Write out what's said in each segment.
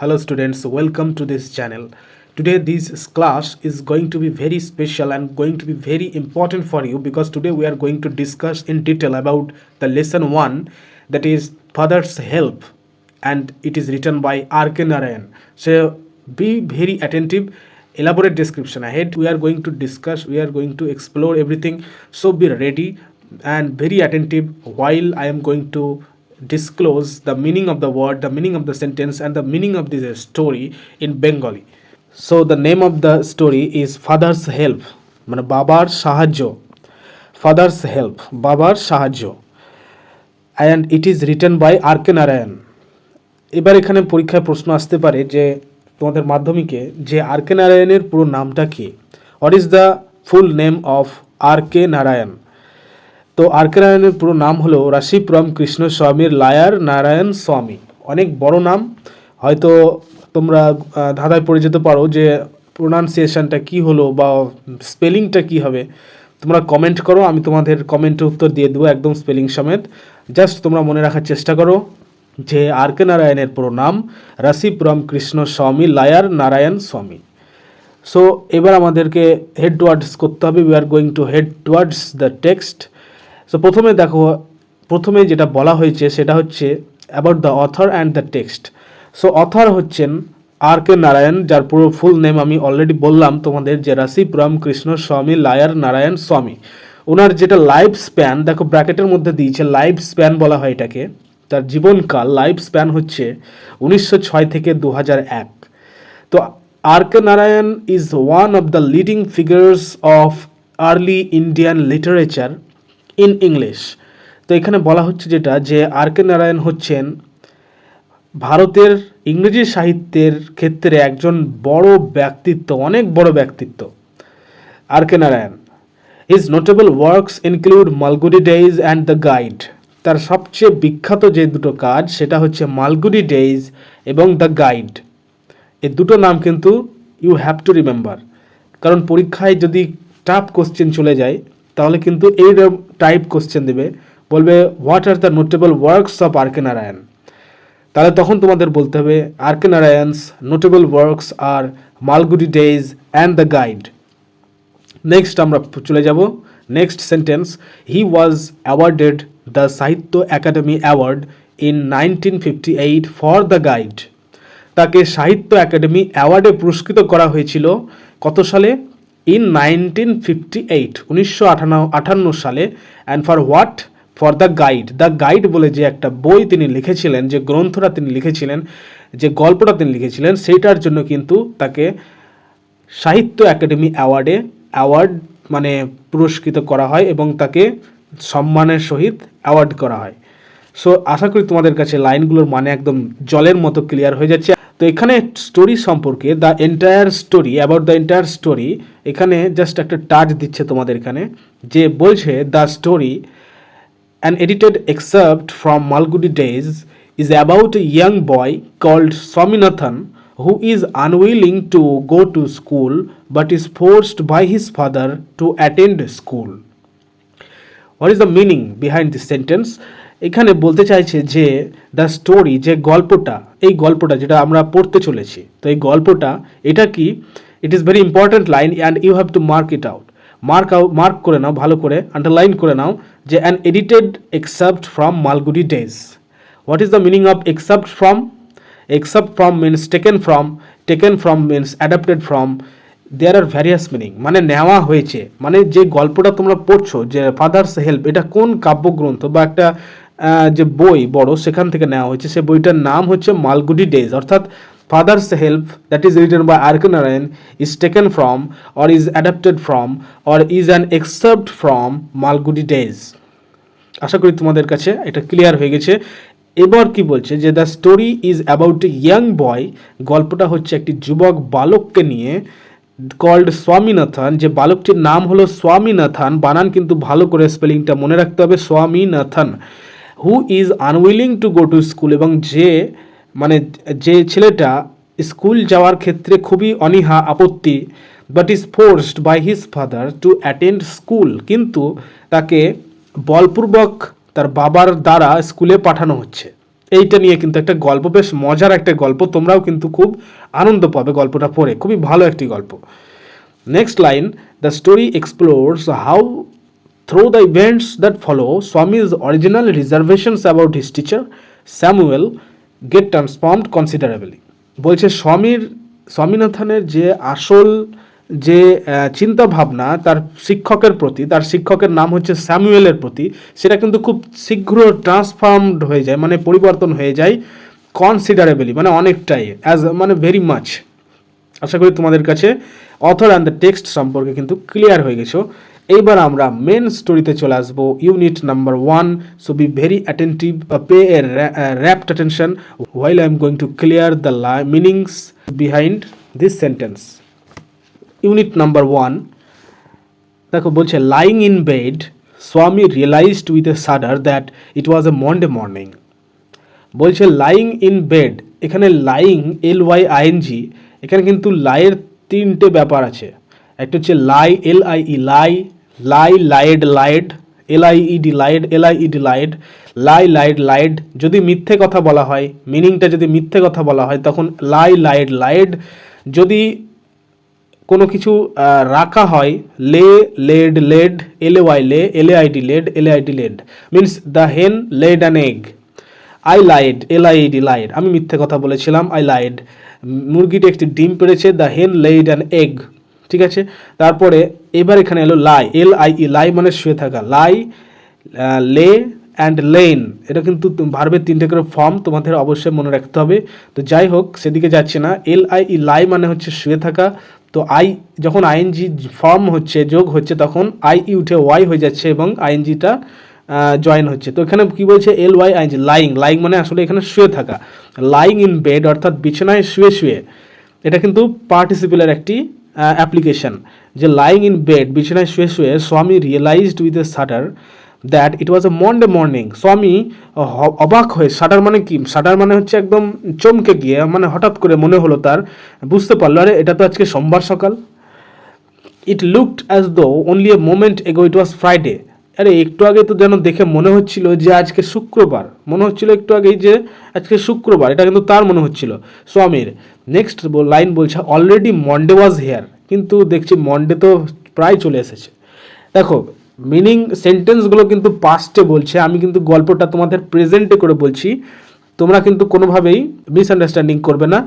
Hello students, welcome to this channel. Today this class is going to be very special and going to be very important for you because today we are going to discuss in detail about the lesson 1, that is Father's Help, and it is written by R.K. Narayan. So be very attentive, elaborate description ahead. We are going to discuss, we are going to explore everything. So be ready and very attentive while I am going to disclose the meaning of the word, the meaning of the sentence, and the meaning of this story in Bengali. So the name of the story is Father's Help, মানে বাবার সাহায্য, Father's Help, বাবার সাহায্য, and it is written by R.K. Narayan. এবার এখানে পরীক্ষায় প্রশ্ন আসতে পারে যে তোমাদের মাধ্যমিকে যে আর.কে নারায়ণের পুরো নামটা কি, what is the full name of R K Narayan. তো আর.কে নারায়ণের পুরো নাম হলো রাশিপুরম কৃষ্ণ স্বামীর লায়ার নারায়ণ স্বামী। অনেক বড় নাম, হয়তো তোমরা ধাঁধায় পড়ে যেতে পারো যে প্রোনাউন্সিয়েশনটা কি হলো বা স্পেলিংটা কি হবে। তোমরা কমেন্ট করো, আমি তোমাদের কমেন্টে উত্তর দিয়ে দেবো একদম স্পেলিং সমেত। জাস্ট তোমরা মনে রাখার চেষ্টা করো যে আর.কে নারায়ণের পুরো নাম রাশিপুরম কৃষ্ণ স্বামী লায়ার নারায়ণ স্বামী। সো এবার আমাদেরকে হেড টুয়ার্ডস করতে হবে, we are going to head towards the text. So প্রথমে দেখো, প্রথমে যেটা বলা হয়েছে সেটা হচ্ছে about the author and the text. So author হচ্ছেন আর.কে নারায়ণ, যার পুরো ফুল নেম আমি অলরেডি বললাম তোমাদের যে রাশিপুরম কৃষ্ণ স্বামী লায়ার নারায়ণ স্বামী। ওনার যেটা লাইফ স্প্যান, দেখো ব্র্যাকেটের মধ্যে দিয়েছে লাইফ স্প্যান বলা হয় এটাকে, তার জীবনকাল লাইফ স্প্যান হচ্ছে 1906 থেকে 2001। তো R K Narayan is one of the leading figures of early Indian literature in English. তো এখানে বলা হচ্ছে যেটা যে আর.কে নারায়ণ হচ্ছেন ভারতের ইংরেজি সাহিত্যের ক্ষেত্রে একজন বড় ব্যক্তিত্ব, অনেক বড় ব্যক্তিত্ব R K Narayan. His notable works include Malgudi days and the guide. তার সবচেয়ে বিখ্যাত যে দুটো কাজ সেটা হচ্ছে মালগুডি ডেইজ এবং দ্য গাইড। এই দুটো নাম কিন্তু ইউ হ্যাভ টু রিমেম্বার, কারণ পরীক্ষায় যদি টাফ কোশ্চেন চলে যায় তাহলে কিন্তু এই টাইপ কোশ্চেন দেবে, বলবে what are the notable works of R K Narayan. তাহলে তখন তোমাদের বলতে হবে R K Narayan's notable works are Malgudi days and the guide. Next আমরা চলে যাব next sentence. He was awarded the Sahitya academy award in 1958 for the guide. তাকে সাহিত্য একাডেমি অ্যাওয়ার্ডে পুরস্কৃত করা হয়েছিল কত সালে? ইন 1958, 1958 সালে। And for what? For the guide. The guide বলে যে একটা বই তিনি লিখেছিলেন, যে গ্রন্থটা তিনি লিখেছিলেন, যে গল্পটা তিনি লিখেছিলেন, সেইটার জন্য কিন্তু তাকে সাহিত্য একাডেমি অ্যাওয়ার্ড মানে পুরস্কৃত করা হয় এবং তাকে সম্মানের সহিত অ্যাওয়ার্ড করা হয়। সো আশা করি তোমাদের কাছে লাইনগুলোর মানে একদম জলের মতো ক্লিয়ার হয়ে যাচ্ছে। তো এখানে স্টোরি সম্পর্কে the entire story, about the entire story, এখানে জাস্ট একটা টাচ দিচ্ছে তোমাদের এখানে, যে বলছে the story an edited excerpt from Malgudi Days is about a young boy called Swaminathan who is unwilling to go to school but is forced by his father to attend school. What is the meaning behind this sentence? এখানে বলতে চাইছে যে the story, যে গল্পটা, এই গল্পটা যেটা আমরা পড়তে চলেছি, তো এই গল্পটা এটা কি, it is very important line and you have to mark it out. Mark করে নাও, ভালো করে আন্ডারলাইন করে নাও যে an edited excerpt from Malgudi days. What is the meaning of excerpt from? Excerpt from means taken from means adapted from. There are various meaning, মানে নেওয়া হয়েছে, মানে যে গল্পটা তোমরা পড়ছো যে ফাদার্স হেল্প, এটা কোন কাব্যগ্রন্থ বা একটা যে বই বড় সেখান থেকে নেওয়া হয়েছে, সে বইটার নাম হচ্ছে মালগুডি ডেজ। অর্থাৎ father's help that is written by R K Narayan is taken from or is adapted from or is an excerpt from Malgudi days. আশা করি তোমাদের কাছে এটা ক্লিয়ার হয়ে গেছে। এবার কি বলছে যে the story is about a young বয়, গল্পটা হচ্ছে একটি যুবক বালককে নিয়ে, কল্ড স্বামীনাথন, যে বালকটির নাম হলো স্বামীনাথন, বানান কিন্তু ভালো করে স্পেলিংটা মনে রাখতে হবে, Swaminathan. Who is unwilling to go to school, এবং যে মানে যে ছেলেটা স্কুল যাওয়ার ক্ষেত্রে খুবই অনীহা আপত্তি, but is forced by his father to attend school, কিন্তু তাকে বলপূর্বক তার বাবার দ্বারা স্কুলে পাঠানো হচ্ছে। এইটা নিয়ে কিন্তু একটা গল্প, বেশ মজার একটা গল্প, তোমরাও কিন্তু খুব আনন্দ পাবে গল্পটা পড়ে, খুবই ভালো একটি গল্প। Next line, the story explores how through the events that follow Swami's original reservations about his teacher Samuel get transformed considerably. বলছে স্বামীনাথনের যে আসল যে চিন্তা ভাবনা তার শিক্ষকের প্রতি, তার শিক্ষকের নাম হচ্ছে স্যামুয়েলের প্রতি, সেটা কিন্তু খুব শীঘ্র ট্রান্সফর্মড হয়ে যায়, মানে পরিবর্তন হয়ে যায় কনসিডারেবলি, মানে অনেকটাই, অ্যাজ মানে ভেরি মাচ। আশা করি তোমাদের কাছে অথর অ্যান্ড দ্য টেক্সট সম্পর্কে কিন্তু ক্লিয়ার হয়ে গেছো। এইবার আমরা মেন স্টোরিতে চলে আসবো, unit number 1। So be very attentive, pay A rapt attention while I am going to clear the meanings behind this sentence. Unit number 1 দেখো, বলছে লাইং ইন বেড স্বামী realized with a shudder that it was a Monday morning. বলছে lying in bed, এখানে lying LYING, এখানে কিন্তু লাইয়ের তিনটে ব্যাপার আছে। একটা হচ্ছে লাই LIE লাই, লাই lied lied LIED lied, LIED lied, লাই লাইড লাইড। যদি মিথ্যে কথা বলা হয়, মিনিংটা যদি মিথ্যে কথা বলা হয় তখন লাই লাইড লাইড। যদি কোনো কিছু রাখা হয়, lay laid laid, LAY lay, LAID laid, LAID laid, means the hen laid an egg. I lied LIED lied, আমি মিথ্যে কথা বলেছিলাম, আই লাইড। মুরগিটি একটি ডিম পেড়েছে, the hen laid an egg. ঠিক আছে, তারপরে এবার এখানে এলো লাই LIE লাই মানে শুয়ে থাকা, লাই লে অ্যান্ড লেন, এটা কিন্তু ভার্বের তিনটে করে ফর্ম, তোমাদের অবশ্যই মনে রাখতে হবে। তো যাই হোক, সেদিকে যাচ্ছে না। LIE লাই মানে হচ্ছে শুয়ে থাকা, তো যখন ING ফর্ম হচ্ছে, যোগ হচ্ছে, তখন IE উঠে ওয়াই হয়ে যাচ্ছে এবং INGটা জয়েন হচ্ছে। তো এখানে কি বলছে, LYING লাইং, লাইং মানে আসলে এখানে শুয়ে থাকা। লাইং ইন বেড অর্থাৎ বিছানায় শুয়ে শুয়ে, এটা কিন্তু পার্টিসিপেলের একটি অ্যাপ্লিকেশন, যে লাইং ইন বেড বিছানায় শুয়ে শুয়ে Swami realized with a shudder that it was a Monday morning. Swami অবাক হয়ে, শাডার মানে কি, শাডার মানে হচ্ছে একদম চমকে গিয়ে, মানে হঠাৎ করে মনে হলো তার, বুঝতে পারলো আরে এটা তো আজকে সোমবার সকাল। It looked as though only a moment এগো ইট ওয়াজ ফ্রাইডে। আরে একটু আগে তো যেন দেখে মনে হচ্ছিল যে আজকে শুক্রবার, মনে হচ্ছিল একটু আগেই যে আজকে শুক্রবার, এটা কিন্তু তার মনে হচ্ছিল স্বামীর। নেক্সট লাইন বলছে অলরেডি মন্ডে ওয়াজ হেয়ার, কিন্তু দেখছি মন্ডে তো প্রায় চলে এসেছে। দেখো, মিনিং সেন্টেন্সগুলো কিন্তু পাস্টে বলছে, আমি কিন্তু গল্পটা তোমাদের প্রেজেন্টে করে বলছি, তোমরা কিন্তু কোনোভাবেই মিসআন্ডারস্ট্যান্ডিং করবে না।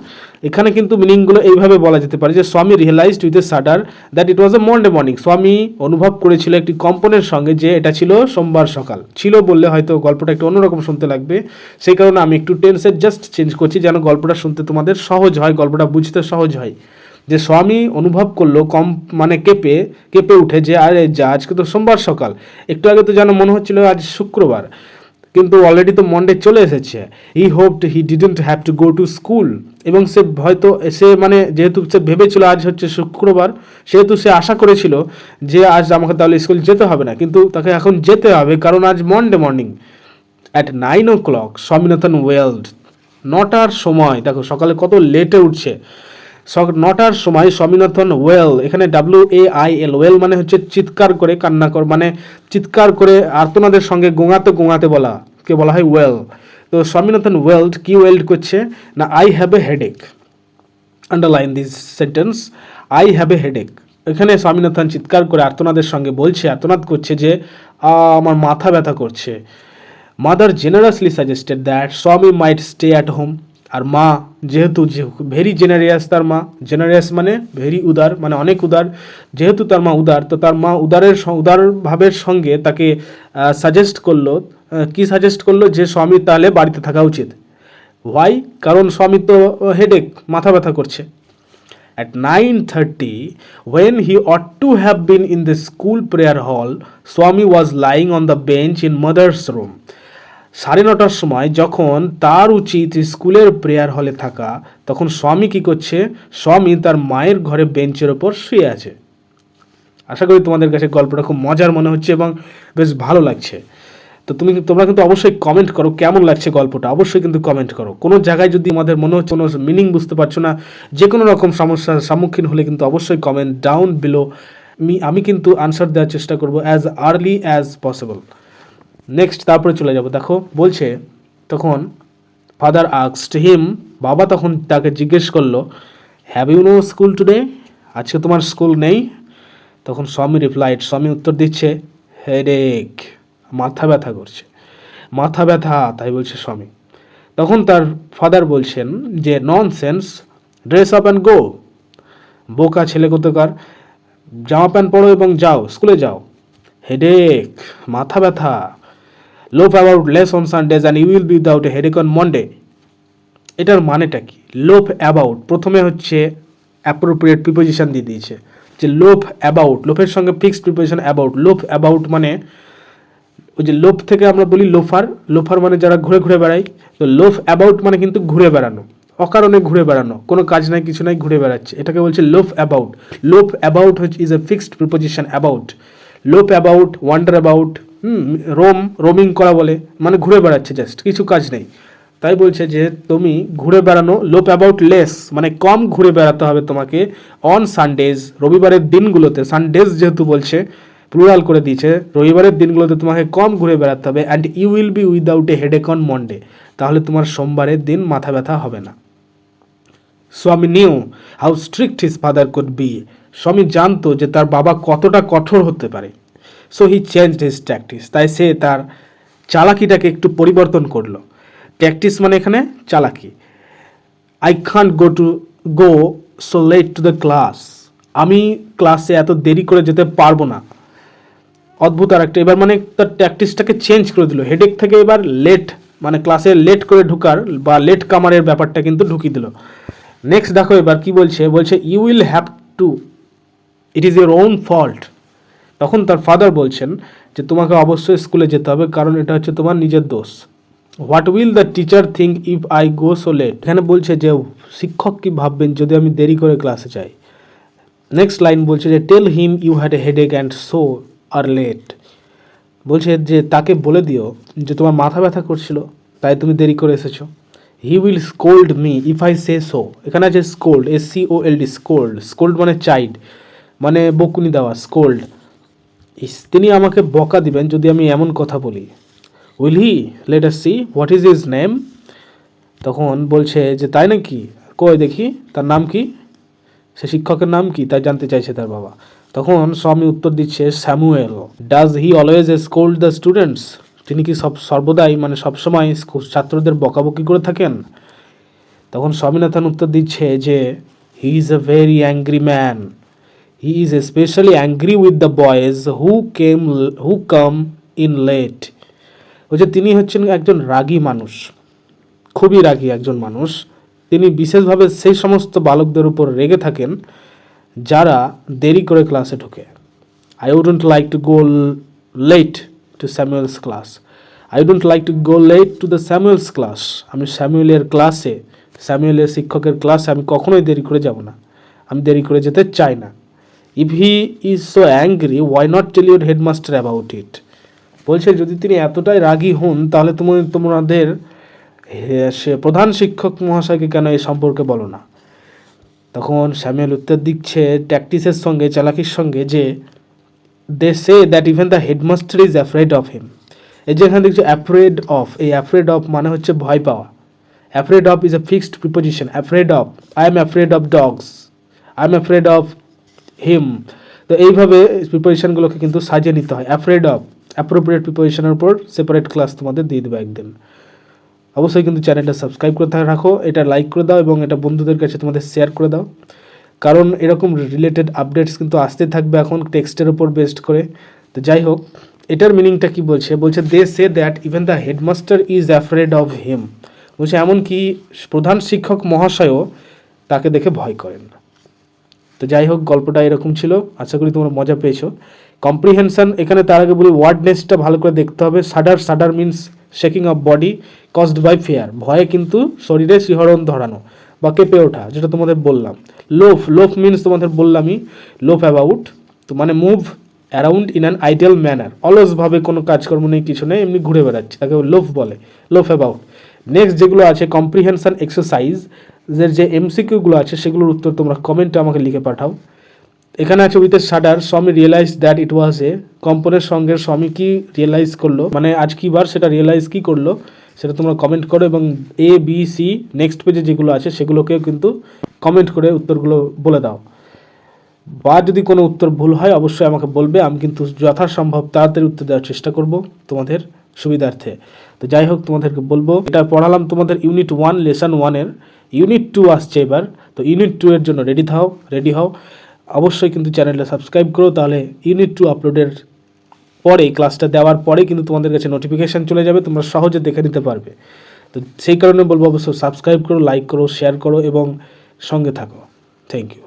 এখানে কিন্তু মিনিংগুলো এইভাবে বলা যেতে পারে যে Swami realized with a shudder that it was a Monday morning. Swami অনুভব করেছিল একটি কম্পনের সঙ্গে যে এটা ছিল সোমবার সকাল। ছিল বললে হয়তো গল্পটা একটু অন্যরকম শুনতে লাগবে, সেই কারণে আমি একটু টেন্সের জাস্ট চেঞ্জ করছি যেন গল্পটা শুনতে তোমাদের সহজ হয়, গল্পটা বুঝতে সহজ হয়। যে স্বামী অনুভব করলো মানে কেঁপে উঠে যে আরে যা আজকে তো সোমবার সকাল, একটু আগে তো যেন মনে হচ্ছিল আজ শুক্রবার, কিন্তু অলরেডি তো মন্ডে চলে এসেছে। He hoped he didn't have to go to school, এবং সে হয়তো মানে যেহেতু সে ভেবেছিল আজ হচ্ছে শুক্রবার, সেহেতু সে আশা করেছিল যে আজ আমাকে তাহলে স্কুল যেতে হবে না, কিন্তু তাকে এখন যেতে হবে কারণ আজ Monday morning. At 9 o'clock Swaminathan wailed, 9টার সময়, দেখো সকালে কত লেটে উঠছে, 9টার সময় স্বামীনাথন ওয়েল, এখানে WAIL ওয়েল মানে হচ্ছে চিৎকার করে কান্না কর, মানে চিৎকার করে আর্তনাদের সঙ্গে গোঙাতে বলা কে বলা হয় ওয়েল। তো স্বামীনাথন ওয়েল্ড, কি ওয়েল্ড করছে না, I have a headache. Underline this sentence, I have a headache. এখানে স্বামীনাথন চিৎকার করে আর্তনাদের সঙ্গে বলছে, আর্তনাদ করছে যে আমার মাথা ব্যথা করছে। মাদার জেনারাসলি সাজেস্টেড দ্যাট স্বামী মাইট স্টে অ্যাট হোম। আর মা যেহেতু ভেরি জেনারিয়াস, তার মা জেনারিয়াস মানে ভেরি উদার, মানে অনেক উদার, যেহেতু তার মা উদার, তো তার মা উদার ভাবের সঙ্গে তাকে সাজেস্ট করলো, কি সাজেস্ট করলো, যে স্বামী তাহলে বাড়িতে থাকা উচিত। হোয়াই, কারণ স্বামী তো হেডেক, মাথা ব্যথা করছে। At 9:30, when he ought to have been in the school prayer hall, Swami was lying on the bench in mother's room. 9:30টার সময় যখন তার উচিত স্কুলের প্রেয়ার হলে থাকা, তখন স্বামী কি করছে, স্বামী তার মায়ের ঘরে বেঞ্চের ওপর শুয়ে আছে। আশা করি তোমাদের কাছে গল্পটা খুব মজার মনে হচ্ছে এবং বেশ ভালো লাগছে। তো তোমরা কিন্তু অবশ্যই কমেন্ট করো কেমন লাগছে গল্পটা, অবশ্যই কিন্তু কমেন্ট করো। কোনো জায়গায় যদি আমাদের মনে হচ্ছে কোনো মিনিং বুঝতে পারছো না, যে কোনো রকম সমস্যার সম্মুখীন হলে কিন্তু অবশ্যই কমেন্ট ডাউন বিলো, আমি কিন্তু আনসার দেওয়ার চেষ্টা করবো as early as possible. Next তারপরে চলে যাব। দেখো বলছে তখন ফাদার আস্কড হিম, বাবা তখন তাকে জিজ্ঞেস করলো, have you no school today, আজকে তোমার স্কুল নেই? তখন স্বামী রিপ্লাইড, স্বামী উত্তর দিচ্ছে, হেডেক, মাথা ব্যথা করছে, মাথা ব্যথা, তাই বলছে স্বামী। তখন তার ফাদার বলছেন যে nonsense, dress up and go, বোকা ছেলে কোথাকার, জামা প্যান্ট পরো এবং যাও, স্কুলে যাও। হেডেক, মাথা ব্যথা, loaf about less on Sundays and you will be without a headache on Monday. এটার মানেটা কি? লোভ অ্যাবাউট, প্রথমে হচ্ছে অ্যাপ্রোপ্রিয়েট প্রিপোজিশন দিয়ে দিয়েছে যে লোভ অ্যাবাউট, লোভের সঙ্গে ফিক্সড প্রিপোজিশন অ্যাবাউট। লোভ অ্যাবাউট মানে ওই যে লোভ থেকে আমরা বলি লোফার, লোফার মানে যারা ঘুরে ঘুরে বেড়ায়, তো লোভ অ্যাবাউট মানে কিন্তু ঘুরে বেড়ানো, অকারণে ঘুরে বেড়ানো, কোনো কাজ নাই কিছু নাই ঘুরে বেড়াচ্ছে, এটাকে বলছে লোভ অ্যাবাউট। লোভ অ্যাবাউট হচ্ছে is a fixed preposition about. লোভ অ্যাবাউট, ওয়ান্ডার অ্যাবাউট, রোমিং করা বলে, মানে ঘুরে বেড়াচ্ছে, জাস্ট কিছু কাজ নেই। তাই বলছে যে তুমি ঘুরে বেড়ানো, লোভ অ্যাবাউট লেস মানে কম ঘুরে বেড়াতে হবে তোমাকে, অন সানডেজ, রবিবারের দিনগুলোতে, সানডেজ যেহেতু বলছে প্লুরাল করে দিয়েছে, রবিবারের দিনগুলোতে তোমাকে কম ঘুরে বেড়াতে হবে, and you will be without a headache on Monday, তাহলে তোমার সোমবারের দিন মাথা ব্যথা হবে না। Swami knew how strict his father could be, Swami জানতো যে তার বাবা কতটা কঠোর হতে পারে। So he changed his tactics, তাই সে তার চালাকিটাকে একটু পরিবর্তন করলো। ট্যাকটিস মানে এখানে চালাকি। I can't go so late to the class, আমি ক্লাসে এত দেরি করে যেতে পারবো না। অদ্ভুত আর একটা, এবার মানে তার ট্যাকটিসটাকে চেঞ্জ করে দিল, হেডেক থেকে এবার লেট মানে ক্লাসে লেট করে ঢুকার বা লেট কামারের ব্যাপারটা কিন্তু ঢুকিয়ে দিল। নেক্সট দেখো এবার কি বলছে, বলছে you will have to, it is your own fault. তখন তার ফাদার বলছেন যে তোমাকে অবশ্যই স্কুলে যেতে হবে, কারণ এটা হচ্ছে তোমার নিজের দোষ। What will the teacher think if I go so late, এখানে বলছে যে শিক্ষক কি ভাববেন যদি আমি দেরি করে ক্লাসে যাই। নেক্সট লাইন বলছে যে tell him you had a headache and so are late, বলছে যে তাকে বলে দিও যে তোমার মাথা ব্যথা করছিল তাই তুমি দেরি করে এসেছো। He will scold me if I say so, এখানে আছে স্কোল্ড, SCOLD, স্কোল্ড, স্কোল্ড মানে চাইল্ড, মানে বকুনি দেওয়া, স্কোল্ড। তিনি আমাকে বকা দিবেন যদি আমি এমন কথা বলি। Will he, let us see what is his name, তখন বলছে যে তাই নাকি, কই দেখি তার নাম কি, সে শিক্ষকের নাম কি তাই জানতে চাইছে তার বাবা। তখন স্বামী উত্তর দিচ্ছে Samuel. Does he always scold the students, তিনি কি সর্বদাই মানে সবসময় ছাত্রদের বকাবকি করে থাকেন? তখন স্বামীনাথন উত্তর দিচ্ছে যে he is a very angry man, he is specially angry with the boys who come in late, ওই যে তিনি হচ্ছেন একজন রাগী মানুষ, খুবই রাগী একজন মানুষ, তিনি বিশেষভাবে সেই সমস্ত বালকদের উপর রেগে থাকেন যারা দেরি করে ক্লাসে ঢোকে। I wouldn't like to go late to Samuel's class, I don't like to go late to the Samuel's class, আমি স্যামুয়েলের ক্লাসে, স্যামুয়েলের শিক্ষকের ক্লাসে আমি কখনোই দেরি করে যাব না, আমি দেরি করে যেতে চাই না। If he is so angry why not tell your headmaster about it, বলছে যদি তিনি এতটাই রাগী হন তাহলে তোমাদের সে প্রধান শিক্ষক মহাশয়কে কেন এই সম্পর্কে বলো না। তখন স্যামুয়েল উত্তর দিচ্ছে ট্যাকটিসের সঙ্গে, চালাকির সঙ্গে, যে they say that even the headmaster is afraid of him, এই যে এখানে দেখছো অ্যাফ্রেড অফ, এই অ্যাফ্রেড অফ মানে হচ্ছে ভয় পাওয়া। Afraid of is a fixed preposition, afraid of, I am afraid of dogs, I am afraid of him. তো এইভাবে প্রিপোজিশনগুলোকে কিন্তু সাজিয়ে নিতে হয়। অ্যাফ্রেড অফ, অ্যাপ্রোপ্রিয়েট প্রিপোজিশনের উপর সেপারেট ক্লাস তোমাদের দিয়ে দেবো একদিন। অবশ্যই কিন্তু চ্যানেলটা সাবস্ক্রাইব করে রাখো, এটা লাইক করে দাও এবং এটা বন্ধুদের কাছে তোমাদের শেয়ার করে দাও, কারণ এরকম রিলেটেড আপডেটস কিন্তু আসতে থাকবে এখন টেক্সটের উপর বেসড করে। তো যাই হোক, এটার মিনিংটা কি বলছে, বলছে they say that even the headmaster is afraid of him, বলছে এমনকি প্রধান শিক্ষক মহাশয়ও তাকে দেখে ভয় করেন। তো যাই হোক, গল্পটা এরকম ছিল, আশা করি তোমরা মজা পেয়েছো। কম্প্রিহেনশন, এখানে তার আগে বলি ওয়ার্ডনেসটা ভালো করে দেখতে হবে। Shudder means shaking of body caused by fear, ভয়ে কিন্তু শরীরে শিহরণ ধরানো বা কেঁপে ওঠা, যেটা তোমাদের বললাম। লোভ মিনস তোমাদের বললামই, লোভ অ্যাবাউট, তো মানে move around in an ideal manner, অলসভাবে কোনো কাজকর্ম নেই, কিছু নেই, এমনি ঘুরে বেড়াচ্ছে, তাকে লোভ বলে, লোভ অ্যাবাউট। নেক্সট যেগুলো আছে কম্প্রিহেনশন এক্সারসাইজ, যে MCQগুলো আছে সেগুলোর উত্তর তোমরা কমেন্টে আমাকে লিখে পাঠাও। এখানে আছে উইথ এ শাডার, স্বামী রিয়েলাইজ দ্যাট ইট ওয়াজ এ, কম্পনের সঙ্গে স্বামী কি রিয়েলাইজ করলো, মানে আজ কি বার সেটা রিয়েলাইজ কি করলো, সেটা তোমরা কমেন্ট করো, এবং এ বি সি নেক্সট পেজে যেগুলো আছে সেগুলোকেও কিন্তু কমেন্ট করে উত্তরগুলো বলে দাও। বা যদি কোনো উত্তর ভুল হয় অবশ্যই আমাকে বলবে, আমি কিন্তু যথাসম্ভব তাড়াতাড়ি উত্তর দেওয়ার চেষ্টা করব তোমাদের সুবিধার্থে। তো যাই হোক, তোমাদেরকে বলবো, এটা পড়ালাম তোমাদের ইউনিট 1 লেসন 1-এর। ইউনিট 2 আসছে এবার, তো ইউনিট 2 এর জন্য রেডি হও। অবশ্যই কিন্তু চ্যানেলটা সাবস্ক্রাইব করো, তাহলে ইউনিট 2 আপলোডের পরে, ক্লাসটা দেওয়ার পরে কিন্তু তোমাদের কাছে নোটিফিকেশান চলে যাবে, তোমরা সহজে দেখে নিতে পারবে। তো সেই কারণে বলবো অবশ্যই সাবস্ক্রাইব করো, লাইক করো, শেয়ার করো এবং সঙ্গে থাকো। Thank you.